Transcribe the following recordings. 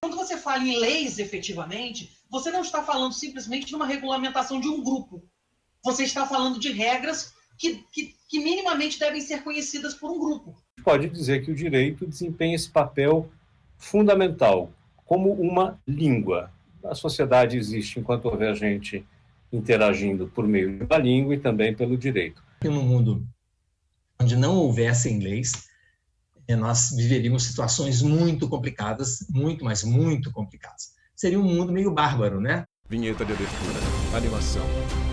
Quando você fala em leis, efetivamente, você não está falando simplesmente de uma regulamentação de um grupo. Você está falando de regras que minimamente devem ser conhecidas por um grupo. Pode dizer que o direito desempenha esse papel fundamental, como uma língua. A sociedade existe enquanto houver gente interagindo por meio da língua e também pelo direito. No mundo onde não houvessem leis, nós viveríamos situações muito complicadas, mas muito complicadas. Seria um mundo meio bárbaro, né? Vinheta de abertura, animação.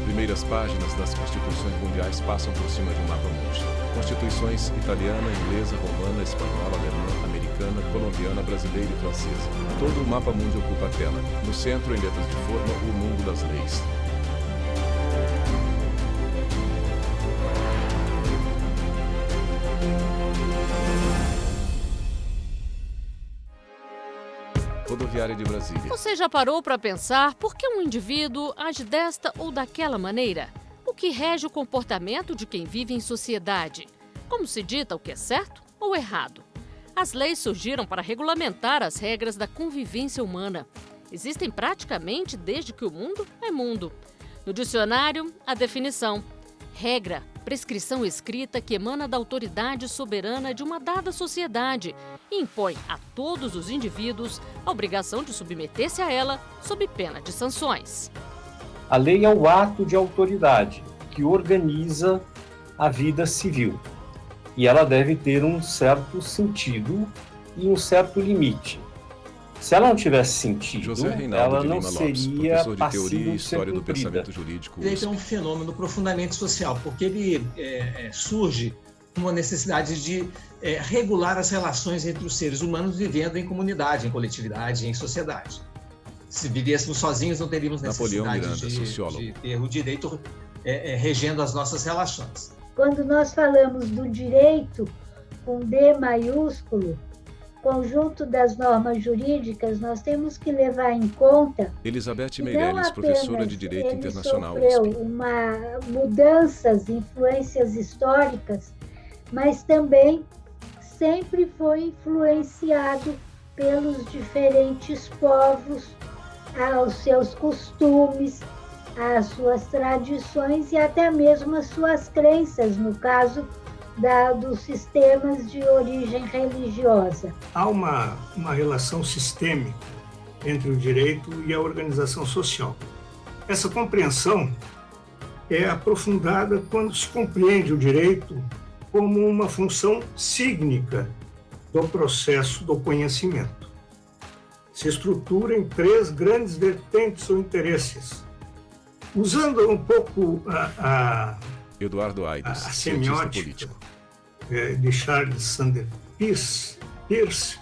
Primeiras páginas das constituições mundiais passam por cima de um mapa mundi. Constituições italiana, inglesa, romana, espanhola, alemã, americana, colombiana, brasileira e francesa. Todo o mapa mundi ocupa a tela. No centro, em letras de forma, o mundo das leis. Rodoviária de Brasília. Você já parou para pensar por que um indivíduo age desta ou daquela maneira? O que rege o comportamento de quem vive em sociedade? Como se dita o que é certo ou errado? As leis surgiram para regulamentar as regras da convivência humana. Existem praticamente desde que o mundo é mundo. No dicionário, a definição: regra, prescrição escrita que emana da autoridade soberana de uma dada sociedade e impõe a todos os indivíduos a obrigação de submeter-se a ela sob pena de sanções. A lei é o ato de autoridade que organiza a vida civil e ela deve ter um certo sentido e um certo limite. Se ela não tivesse sentido, ela não seria professor de teoria e história do cumprida. pensamento jurídico. O direito é um fenômeno profundamente social, porque ele surge uma necessidade de regular as relações entre os seres humanos vivendo em comunidade, em coletividade, em sociedade. Se vivêssemos sozinhos, não teríamos necessidade de ter o direito regendo as nossas relações. Quando nós falamos do direito com D maiúsculo, conjunto das normas jurídicas, nós temos que levar em conta Elizabeth Meirelles, professora de Direito Internacional. Sofreu mudanças, influências históricas, mas também sempre foi influenciado pelos diferentes povos, aos seus costumes, às suas tradições e até mesmo às suas crenças, no caso dos sistemas de origem religiosa. Há uma relação sistêmica entre o direito e a organização social. Essa compreensão é aprofundada quando se compreende o direito como uma função sígnica do processo do conhecimento. Se estrutura em 3 grandes vertentes ou interesses. Usando um pouco Eduardo Aires, a semiótica de Charles Sanders Peirce,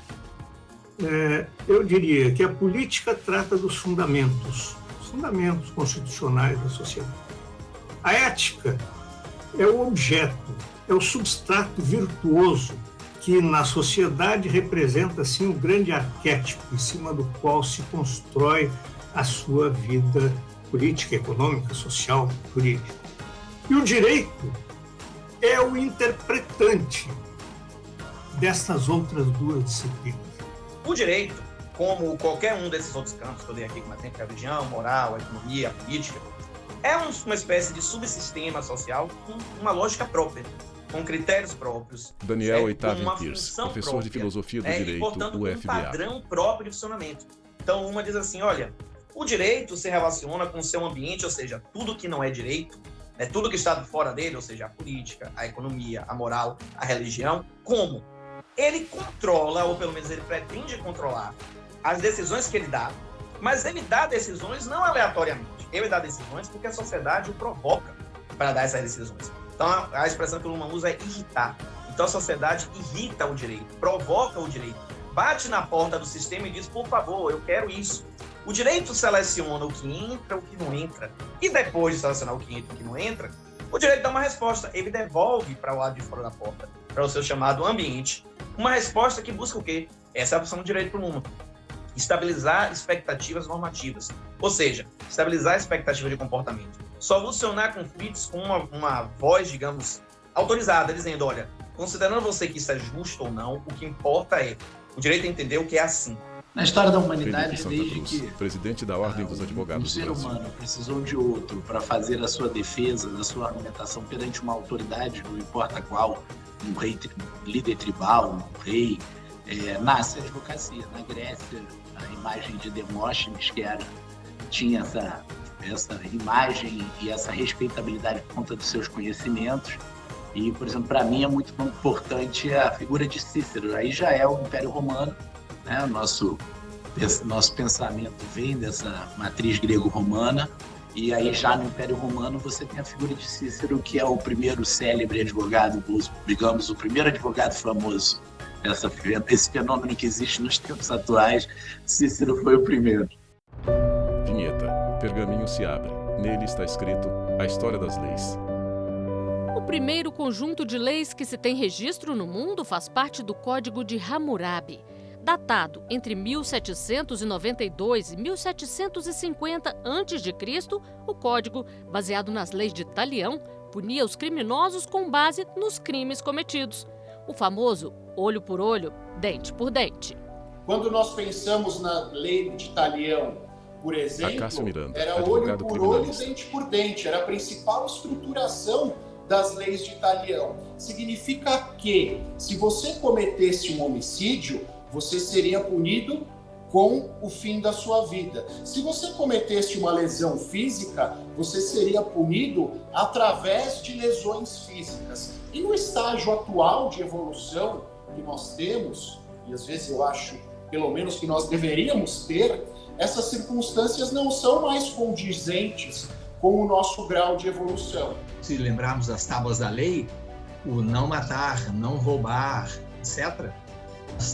eu diria que a política trata dos fundamentos constitucionais da sociedade. A ética é o objeto, é o substrato virtuoso que na sociedade representa assim o grande arquétipo em cima do qual se constrói a sua vida política, econômica, social, jurídica. E o direito é o interpretante dessas outras 2 disciplinas. O direito, como qualquer um desses outros campos que eu dei aqui, como a religião, moral, a economia, a política, é uma espécie de subsistema social com uma lógica própria, com critérios próprios. Daniel Oitavio Peirce, professor própria, de filosofia do direito, e, portanto, UFBA. Um padrão próprio de funcionamento. Então, uma diz assim, olha, o direito se relaciona com o seu ambiente, ou seja, tudo que não é direito, tudo que está fora dele, ou seja, a política, a economia, a moral, a religião, como? Ele controla, ou pelo menos ele pretende controlar, as decisões que ele dá, mas ele dá decisões não aleatoriamente. Ele dá decisões porque a sociedade o provoca para dar essas decisões. Então, a expressão que o Luhmann usa é irritar. Então, a sociedade irrita o direito, provoca o direito, bate na porta do sistema e diz, por favor, eu quero isso. O direito seleciona o que entra, o que não entra. E depois de selecionar o que entra e o que não entra, o direito dá uma resposta. Ele devolve para o lado de fora da porta, para o seu chamado ambiente, uma resposta que busca o quê? Essa é a opção do direito para o mundo. Estabilizar expectativas normativas. Ou seja, estabilizar a expectativa de comportamento. Solucionar conflitos com uma voz, digamos, autorizada, dizendo, olha, considerando você que isso é justo ou não, o que importa é o direito a entender o que é assim. Na história da Felipe humanidade, Santa desde Cruz, que presidente da Ordem dos um Advogados do ser Brasil. humano precisou de outro para fazer a sua defesa, da sua argumentação perante uma autoridade, não importa qual, um rei, líder tribal, um rei, nasce a advocacia. Na Grécia, a imagem de Demóstenes, que tinha essa imagem e essa respeitabilidade por conta dos seus conhecimentos. E, por exemplo, para mim é muito importante a figura de Cícero. Aí já é o Império Romano, né? Nosso pensamento vem dessa matriz grego-romana, e aí já no Império Romano você tem a figura de Cícero, que é o primeiro célebre advogado, digamos, o primeiro advogado famoso. Esse fenômeno que existe nos tempos atuais, Cícero foi o primeiro. Vinheta. Pergaminho se abre. Nele está escrito a história das leis. O primeiro conjunto de leis que se tem registro no mundo faz parte do Código de Hammurabi. Datado entre 1792 e 1750 a.C., o código, baseado nas leis de Talião, punia os criminosos com base nos crimes cometidos. O famoso olho por olho, dente por dente. Quando nós pensamos na lei de Talião, por exemplo, Acácio Miranda, era olho por olho, dente por dente. Era a principal estruturação das leis de Talião. Significa que, se você cometesse um homicídio, você seria punido com o fim da sua vida. Se você cometesse uma lesão física, você seria punido através de lesões físicas. E no estágio atual de evolução que nós temos, e às vezes eu acho, pelo menos que nós deveríamos ter, essas circunstâncias não são mais condizentes com o nosso grau de evolução. Se lembrarmos das tábuas da lei, o não matar, não roubar, etc.,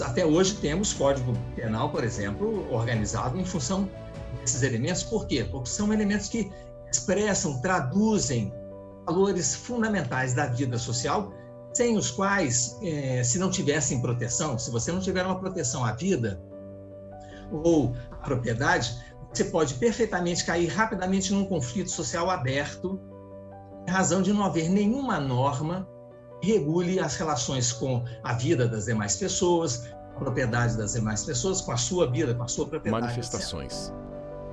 até hoje temos Código Penal, por exemplo, organizado em função desses elementos. Por quê? Porque são elementos que expressam, traduzem valores fundamentais da vida social, sem os quais, se não tivessem proteção, se você não tiver uma proteção à vida ou à propriedade, você pode perfeitamente cair rapidamente num conflito social aberto, em razão de não haver nenhuma norma que regule as relações com a vida das demais pessoas, a propriedade das demais pessoas, com a sua vida, com a sua propriedade. Manifestações. Etc.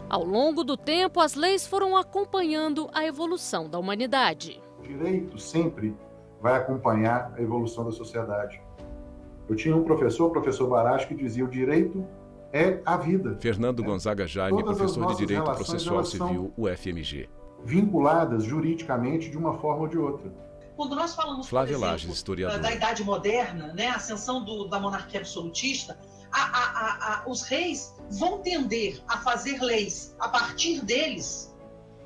Ao longo do tempo, as leis foram acompanhando a evolução da humanidade. O direito sempre vai acompanhar a evolução da sociedade. Eu tinha um professor, o professor Baracho, que dizia: o direito é a vida. Fernando Gonzaga Jaime, Todas professor de Direito relações, Processual Civil, UFMG. Vinculadas juridicamente de uma forma ou de outra. Quando nós falamos, Flávia por exemplo, Lages, historiadora, da Idade Moderna, né, a ascensão da monarquia absolutista, os reis vão tender a fazer leis a partir deles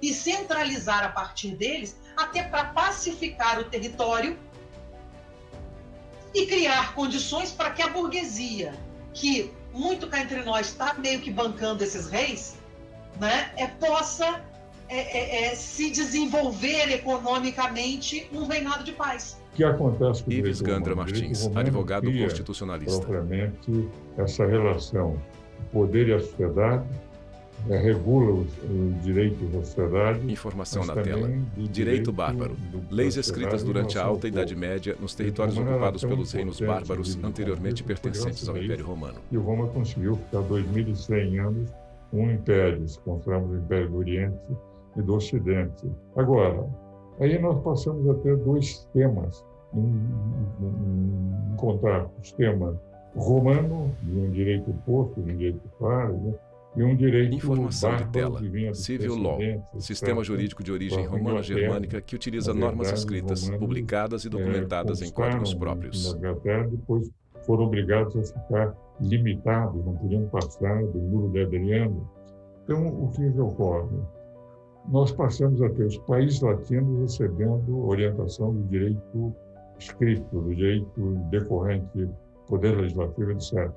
e centralizar a partir deles, até para pacificar o território e criar condições para que a burguesia, que muito cá entre nós está meio que bancando esses reis, né, possa se desenvolver economicamente num reinado de paz. O que acontece com o Ives direito Gandra romano? Martins, O direito romano advogado cria constitucionalista. propriamente essa relação, o poder e a sociedade, regula os direitos da sociedade. Informação mas na tela. também do Direito bárbaro. Leis escritas durante a Alta Idade Média nos territórios ocupados pelos reinos bárbaros anteriormente pertencentes ao Império Romano. E Roma conseguiu ficar 2.100 anos um império, se considerarmos o Império do Oriente e do Ocidente. Agora, aí nós passamos a ter dois sistemas em contato: o sistema romano, de um direito oposto, de um direito claro, né? E um direito Informação de bárbaro tela. que vinha dos Civil Law, precedentes, sistema etc. jurídico de origem Então, romano-germânica que utiliza na normas verdade, escritas, romanos, publicadas e documentadas em códigos próprios. Na Inglaterra, depois foram obrigados a ficar limitados, não podiam passar do Muro de Adriano. Então, o que ocorre? Nós passamos a ter os países latinos recebendo orientação do direito escrito, do direito decorrente, poder legislativo, etc.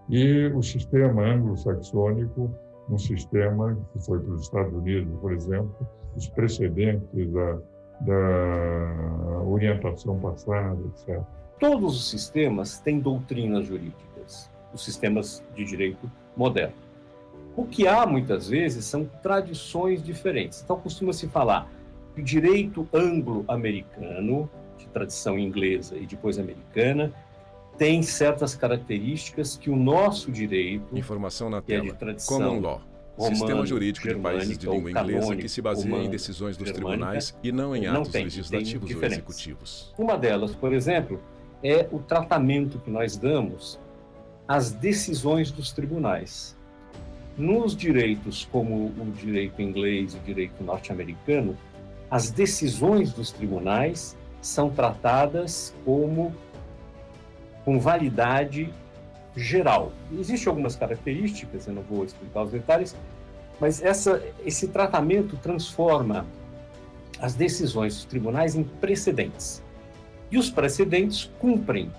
E o sistema anglo-saxônico, um sistema que foi para os Estados Unidos, por exemplo, os precedentes da orientação passada, etc. Todos os sistemas têm doutrinas jurídicas, os sistemas de direito moderno. O que há, muitas vezes, são tradições diferentes. Então, costuma-se falar que o direito anglo-americano, de tradição inglesa e depois americana, tem certas características que o nosso direito, informação na que é tela, de tradição Common Law, romano, sistema jurídico de países de língua inglesa canônico, que se baseia romano, em decisões dos germânica, tribunais e não em não atos tem legislativos ou diferença. executivos. Uma delas, por exemplo, é o tratamento que nós damos às decisões dos tribunais. Nos direitos, como o direito inglês e o direito norte-americano, as decisões dos tribunais são tratadas com validade geral. Existem algumas características, eu não vou explicar os detalhes, mas esse tratamento transforma as decisões dos tribunais em precedentes. E os precedentes cumprem,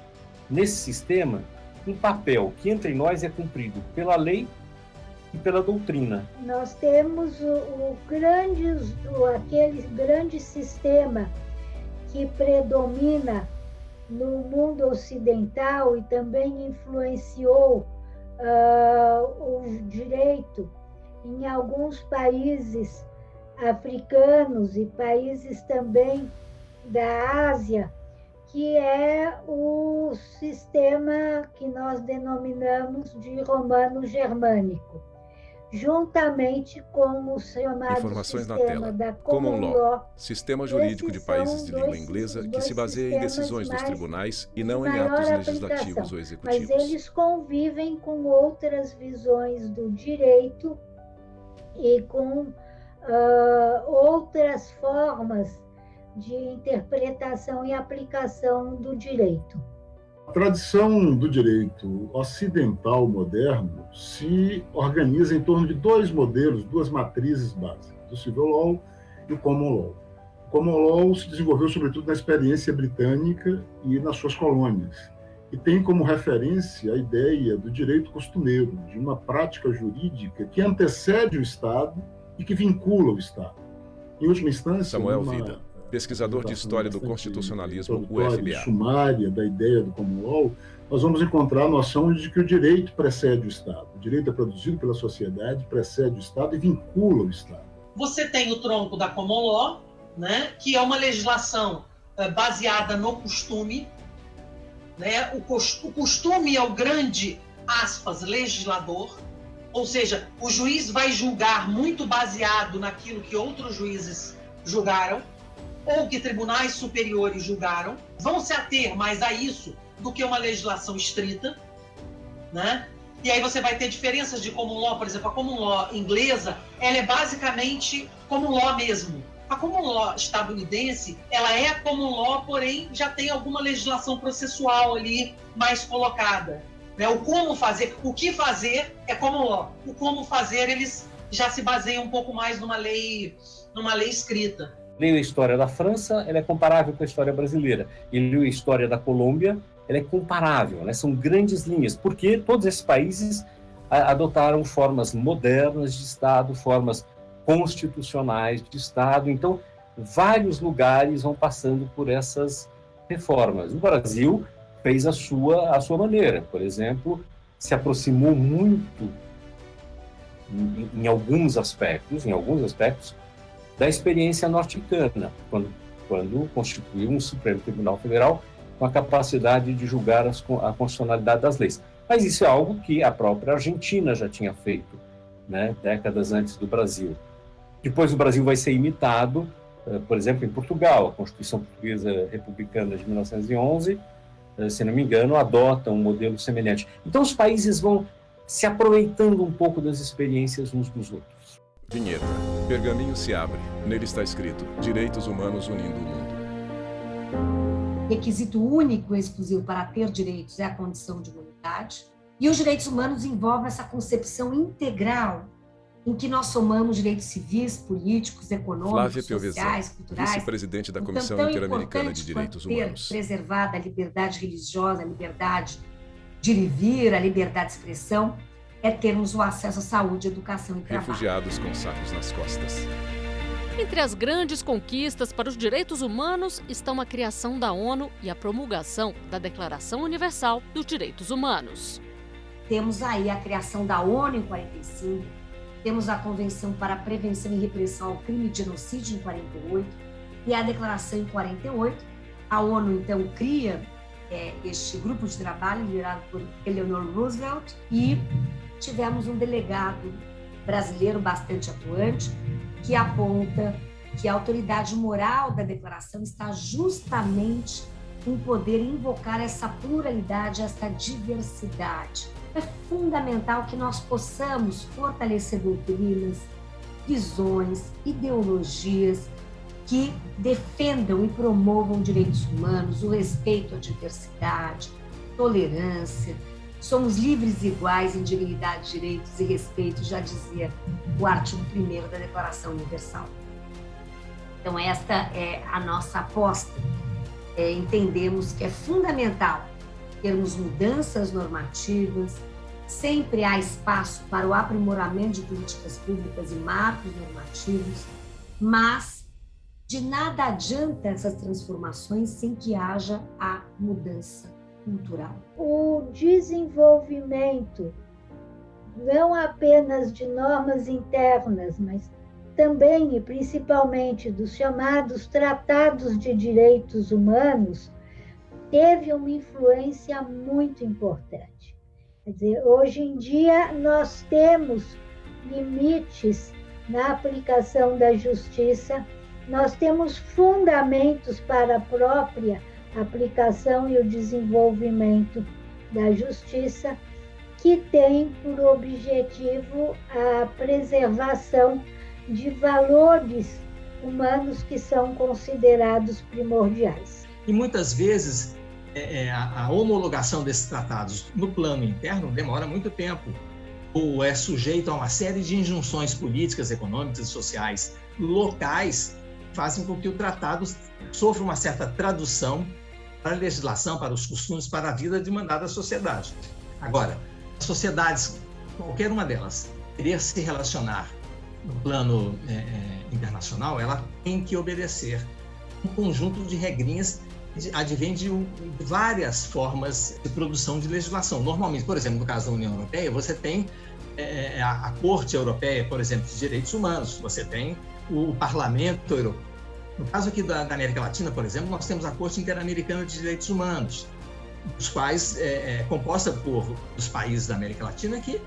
nesse sistema, um papel que entre nós é cumprido pela lei e pela doutrina. Nós temos aquele grande sistema que predomina no mundo ocidental e também influenciou o direito em alguns países africanos e países também da Ásia, que é o sistema que nós denominamos de romano-germânico, juntamente com o chamado informações sistema na tela. da Common Common Law, sistema jurídico de países de língua dois inglesa que se baseia em decisões dos tribunais e não em maior atos aplicação, legislativos ou mas executivos. eles convivem com outras visões do direito e com outras formas de interpretação e aplicação do direito. A tradição do direito ocidental moderno se organiza em torno de dois modelos, duas matrizes básicas, o Civil Law e o Common Law. O Common Law se desenvolveu sobretudo na experiência britânica e nas suas colônias, e tem como referência a ideia do direito costumeiro, de uma prática jurídica que antecede o Estado e que vincula o Estado. Em última instância, Samuel Vida, pesquisador de História do Constitucionalismo, UFBA. Sumária da ideia do Common Law, nós vamos encontrar a noção de que o direito precede o Estado. O direito é produzido pela sociedade, precede o Estado e vincula o Estado. Você tem o tronco da Common Law, né, que é uma legislação baseada no costume. Né? O costume é o grande, aspas, legislador, ou seja, o juiz vai julgar muito baseado naquilo que outros juízes julgaram, ou que tribunais superiores julgaram, vão se ater mais a isso do que uma legislação estrita, né? E aí você vai ter diferenças de Common Law, por exemplo, a Common Law inglesa, ela é basicamente Common Law mesmo. A Common Law estadunidense, ela é a Common Law, porém já tem alguma legislação processual ali mais colocada. Né? O como fazer, o que fazer é Common Law. O como fazer, eles já se baseiam um pouco mais numa lei escrita. Leio a história da França, ela é comparável com a história brasileira. E leio a história da Colômbia, ela é comparável, né? São grandes linhas, porque todos esses países adotaram formas modernas de Estado, formas constitucionais de Estado. Então, vários lugares vão passando por essas reformas. O Brasil fez a sua maneira. Por exemplo, se aproximou muito, em alguns aspectos, da experiência norte-americana, quando constituiu um Supremo Tribunal Federal com a capacidade de julgar a constitucionalidade das leis. Mas isso é algo que a própria Argentina já tinha feito, né, décadas antes do Brasil. Depois o Brasil vai ser imitado, por exemplo, em Portugal. A Constituição Portuguesa Republicana de 1911, se não me engano, adota um modelo semelhante. Então os países vão se aproveitando um pouco das experiências uns dos outros. Vinheta. Pergaminho se abre. Nele está escrito: Direitos Humanos unindo o mundo. Requisito único e exclusivo para ter direitos é a condição de humanidade. E os direitos humanos envolvem essa concepção integral em que nós somamos direitos civis, políticos, econômicos, sociais, culturais. Vice-presidente da Comissão Interamericana de Direitos Humanos. Preservada a liberdade religiosa, a liberdade de ir e vir, a liberdade de expressão, é termos o acesso à saúde, educação e trabalho. Refugiados com sacos nas costas. Entre as grandes conquistas para os direitos humanos estão a criação da ONU e a promulgação da Declaração Universal dos Direitos Humanos. Temos aí a criação da ONU em 45, temos a Convenção para a Prevenção e Repressão ao Crime de Genocídio em 48 e a Declaração em 48. A ONU, então, cria este grupo de trabalho liderado por Eleanor Roosevelt e tivemos um delegado brasileiro bastante atuante que aponta que a autoridade moral da declaração está justamente em poder invocar essa pluralidade, essa diversidade. É fundamental que nós possamos fortalecer doutrinas, visões, ideologias que defendam e promovam direitos humanos, o respeito à diversidade, tolerância. Somos livres e iguais em dignidade, direitos e respeito, já dizia o artigo 1º da Declaração Universal. Então, esta é a nossa aposta. Entendemos que é fundamental termos mudanças normativas, sempre há espaço para o aprimoramento de políticas públicas e marcos normativos, mas de nada adianta essas transformações sem que haja a mudança cultural. O desenvolvimento, não apenas de normas internas, mas também e principalmente dos chamados tratados de direitos humanos, teve uma influência muito importante. Quer dizer, hoje em dia nós temos limites na aplicação da justiça, nós temos fundamentos para a própria aplicação e o desenvolvimento da justiça, que tem por objetivo a preservação de valores humanos que são considerados primordiais. E muitas vezes a homologação desses tratados no plano interno demora muito tempo, ou é sujeito a uma série de injunções políticas, econômicas e sociais locais que fazem com que o tratado sofra uma certa tradução para a legislação, para os costumes, para a vida demandada da sociedade. Agora, as sociedades, qualquer uma delas, querer se relacionar no plano internacional, ela tem que obedecer um conjunto de regrinhas que advém de várias formas de produção de legislação. Normalmente, por exemplo, no caso da União Europeia, você tem a Corte Europeia, por exemplo, de Direitos Humanos, você tem o Parlamento Europeu. No caso aqui da América Latina, por exemplo, nós temos a Corte Interamericana de Direitos Humanos, os quais composta por os países da América Latina que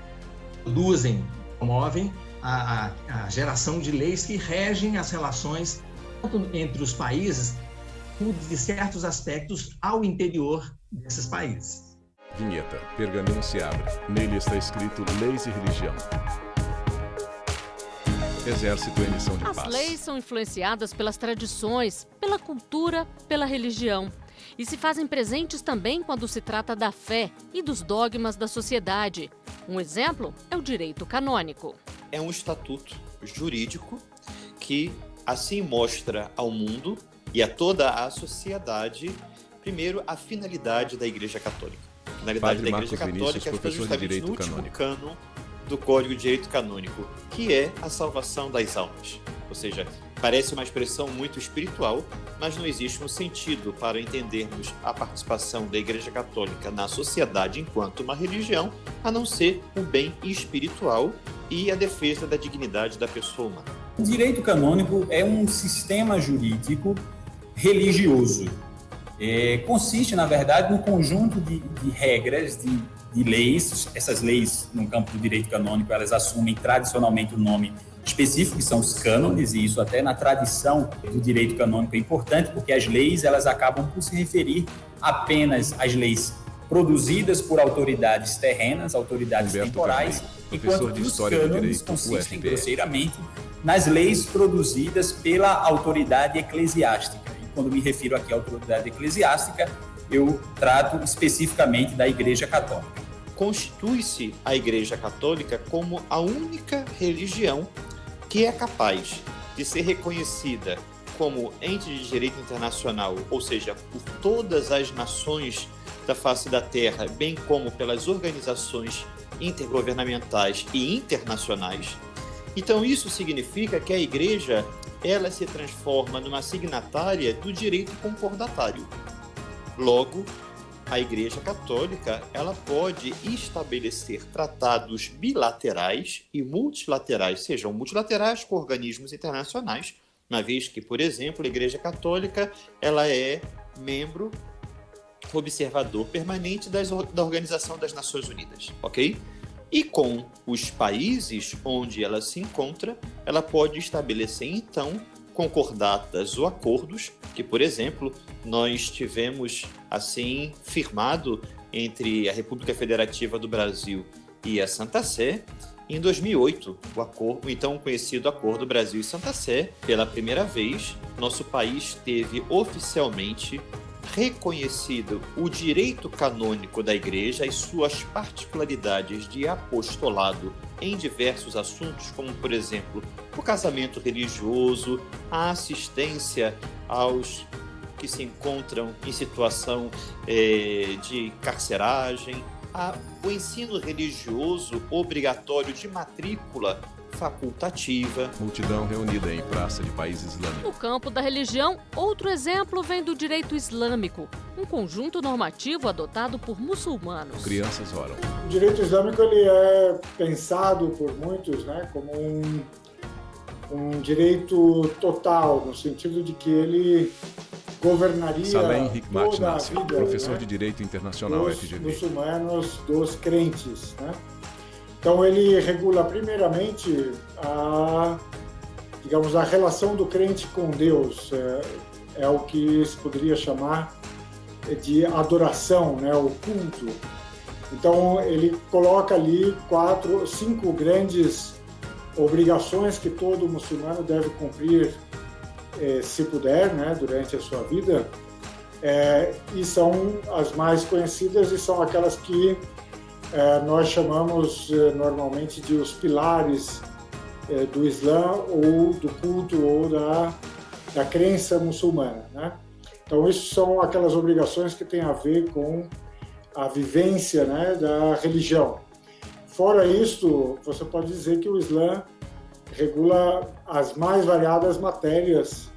produzem, promovem a geração de leis que regem as relações tanto entre os países como de certos aspectos ao interior desses países. Vinheta. Pergaminho se abre. Nele está escrito Leis e Religião. Exército e emissão de paz. As leis são influenciadas pelas tradições, pela cultura, pela religião. E se fazem presentes também quando se trata da fé e dos dogmas da sociedade. Um exemplo é o direito canônico. É um estatuto jurídico que assim mostra ao mundo e a toda a sociedade, primeiro, a finalidade da Igreja Católica. A finalidade da Igreja Católica está justamente no último cânon do Código de Direito Canônico, que é a salvação das almas. Ou seja, parece uma expressão muito espiritual, mas não existe um sentido para entendermos a participação da Igreja Católica na sociedade enquanto uma religião, a não ser o bem espiritual e a defesa da dignidade da pessoa humana. O direito canônico é um sistema jurídico religioso. Consiste, na verdade, num conjunto de regras, de leis. Essas leis, no campo do direito canônico, elas assumem tradicionalmente o nome específico, que são os cânones, e isso até na tradição do direito canônico é importante, porque as leis elas acabam por se referir apenas às leis produzidas por autoridades terrenas, autoridades temporais, enquanto que os cânones consistem grosseiramente nas leis produzidas pela autoridade eclesiástica. E quando me refiro aqui à autoridade eclesiástica, eu trato especificamente da Igreja Católica. Constitui-se a Igreja Católica como a única religião que é capaz de ser reconhecida como ente de direito internacional, ou seja, por todas as nações da face da Terra, bem como pelas organizações intergovernamentais e internacionais. Então isso significa que a Igreja ela se transforma numa signatária do direito concordatário. Logo, a Igreja Católica ela pode estabelecer tratados bilaterais e multilaterais, sejam multilaterais com organismos internacionais, uma vez que, por exemplo, a Igreja Católica ela é membro observador permanente da Organização das Nações Unidas, ok? E com os países onde ela se encontra, ela pode estabelecer, então, concordatas ou acordos que, por exemplo, nós tivemos, assim, firmado entre a República Federativa do Brasil e a Santa Sé, em 2008, o então conhecido Acordo Brasil e Santa Sé. Pela primeira vez, nosso país teve oficialmente reconhecido o direito canônico da Igreja e suas particularidades de apostolado em diversos assuntos, como, por exemplo, o casamento religioso, a assistência aos que se encontram em situação de carceragem, o ensino religioso obrigatório de matrícula facultativa. Multidão reunida em praça de país islâmico. No campo da religião, outro exemplo vem do direito islâmico, um conjunto normativo adotado por muçulmanos. Crianças oram. O direito islâmico ele é pensado por muitos, né, como um direito total, no sentido de que ele governaria Salem Hikmat toda a Nasser, vida, professor né, de Direito Internacional dos FGV. muçulmanos, dos crentes, né? Então ele regula primeiramente a relação do crente com Deus, é o que se poderia chamar de adoração, né, o culto. Então ele coloca ali 5 grandes obrigações que todo muçulmano deve cumprir, se puder, né, durante a sua vida, e são as mais conhecidas e são aquelas que nós chamamos normalmente de os pilares do Islã ou do culto ou da crença muçulmana, né? Então, isso são aquelas obrigações que têm a ver com a vivência, né, da religião. Fora isso, você pode dizer que o Islã regula as mais variadas matérias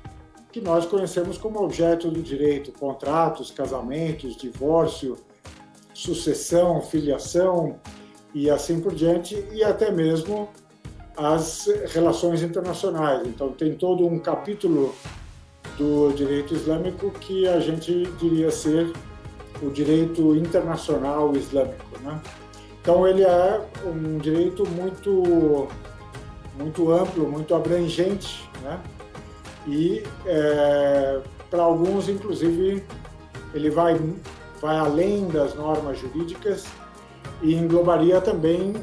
que nós conhecemos como objeto do direito: contratos, casamentos, divórcio, sucessão, filiação e assim por diante, e até mesmo as relações internacionais. Então tem todo um capítulo do direito islâmico que a gente diria ser o direito internacional islâmico, né? Então ele é um direito muito amplo, muito abrangente, né? E para alguns, inclusive, ele vai além das normas jurídicas e englobaria também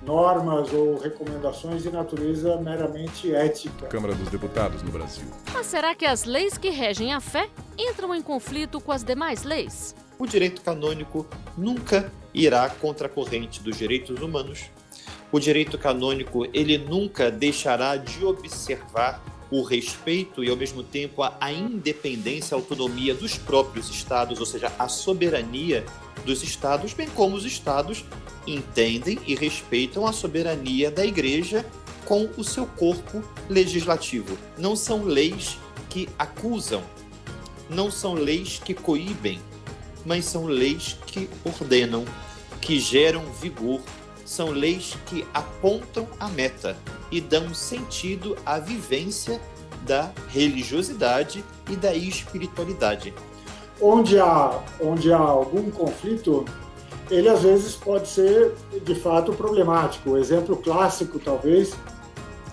normas ou recomendações de natureza meramente ética. Câmara dos Deputados no Brasil. Mas será que as leis que regem a fé entram em conflito com as demais leis? O direito canônico nunca irá contra a corrente dos direitos humanos. O direito canônico, ele nunca deixará de observar o respeito e, ao mesmo tempo, a independência, a autonomia dos próprios estados, ou seja, a soberania dos estados, bem como os estados entendem e respeitam a soberania da Igreja com o seu corpo legislativo. Não são leis que acusam, não são leis que coíbem, mas são leis que ordenam, que geram vigor, são leis que apontam a meta e dão sentido à vivência da religiosidade e da espiritualidade. Onde há algum conflito, ele às vezes pode ser de fato problemático. O exemplo clássico talvez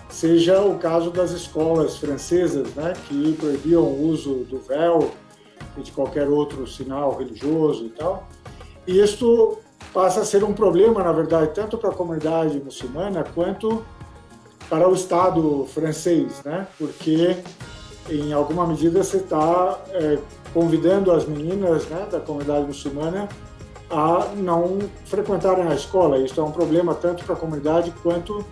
seja o caso das escolas francesas, né, que proibiam o uso do véu e de qualquer outro sinal religioso e tal. E isto passa a ser um problema, na verdade, tanto para a comunidade muçulmana quanto para o Estado francês, né? Porque, em alguma medida, você está convidando as meninas, né, da comunidade muçulmana a não frequentarem a escola. Isso é um problema tanto para a comunidade quanto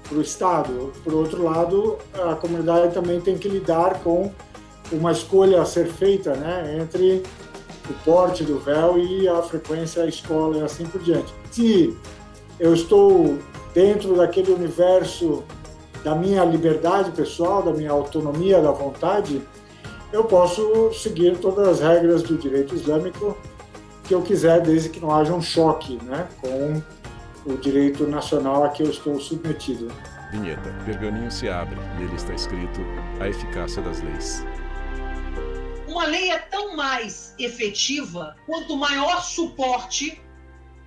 para o Estado. Por outro lado, a comunidade também tem que lidar com uma escolha a ser feita, né, entre o porte do véu e a frequência à escola e assim por diante. Se eu estou dentro daquele universo da minha liberdade pessoal, da minha autonomia, da vontade, eu posso seguir todas as regras do direito islâmico que eu quiser, desde que não haja um choque, né, com o direito nacional a que eu estou submetido. Vinheta. Pergaminho se abre. Nele está escrito a eficácia das leis. Uma lei é tão mais efetiva quanto maior suporte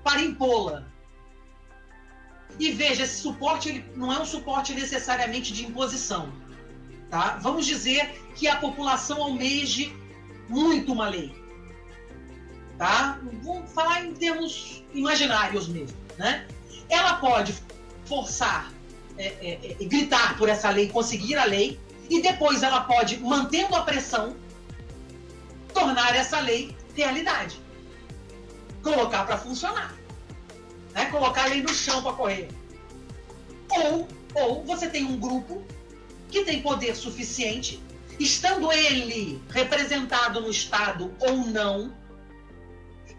para impô-la. E veja, esse suporte ele não é um suporte necessariamente de imposição. Tá? Vamos dizer que a população almeje muito uma lei. Tá? Vamos falar em termos imaginários mesmo. Né? Ela pode forçar, gritar por essa lei, conseguir a lei, e depois ela pode, mantendo a pressão, tornar essa lei realidade. Colocar para funcionar. Né? Colocar a lei no chão para correr. Ou você tem um grupo que tem poder suficiente, estando ele representado no Estado ou não,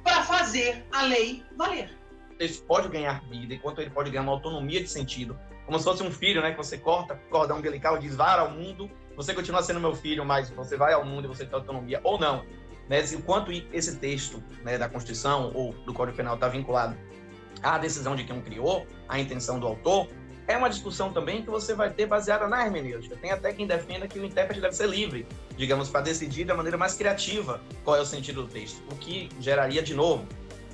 para fazer a lei valer. Ele pode ganhar vida, enquanto ele pode ganhar uma autonomia de sentido, como se fosse um filho, né, que você corta o cordão umbilical e diz, vá ao mundo, você continua sendo meu filho, mas você vai ao mundo e você tem autonomia, ou não. Né? Enquanto esse texto, né, da Constituição ou do Código Penal está vinculado à decisão de quem o criou, à intenção do autor, é uma discussão também que você vai ter baseada na hermenêutica. Tem até quem defenda que o intérprete deve ser livre, digamos, para decidir da maneira mais criativa qual é o sentido do texto, o que geraria, de novo,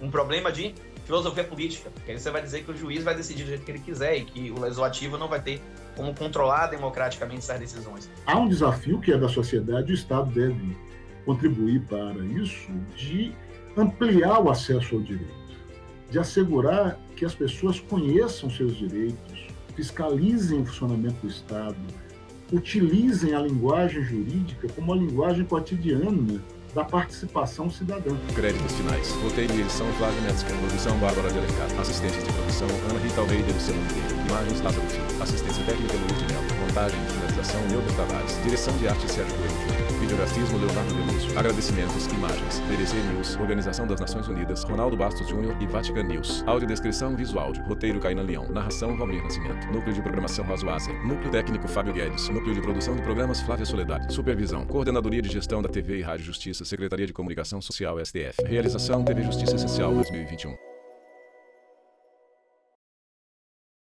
um problema de filosofia política, porque aí você vai dizer que o juiz vai decidir do jeito que ele quiser e que o legislativo não vai ter como controlar democraticamente essas decisões. Há um desafio que é da sociedade, o Estado deve contribuir para isso, de ampliar o acesso ao direito, de assegurar que as pessoas conheçam seus direitos, fiscalizem o funcionamento do Estado, utilizem a linguagem jurídica como a linguagem cotidiana da participação cidadã. Créditos finais. Roteiro e edição Flávio Metzger. Produção Bárbara de Alencar. Assistência de produção Ana Rita Almeida e Luciano Mineiro. Imagens Lázaro Filho. Assistência técnica Luiz de Mello. Montagem e finalização Neuber Tavares. Direção de arte Sérgio Coelho. Videografismo Leonardo Denúcio. Agradecimentos, imagens. BBC News, Organização das Nações Unidas, Ronaldo Bastos Júnior e Vatican News. Audiodescrição visual. Roteiro Caína Leão. Narração Valmir Nascimento. Núcleo de Programação Razoásia. Núcleo Técnico Fábio Guedes. Núcleo de Produção de Programas Flávia Soledade. Supervisão. Coordenadoria de Gestão da TV e Rádio Justiça. Secretaria de Comunicação Social STF. Realização TV Justiça Essencial 2021.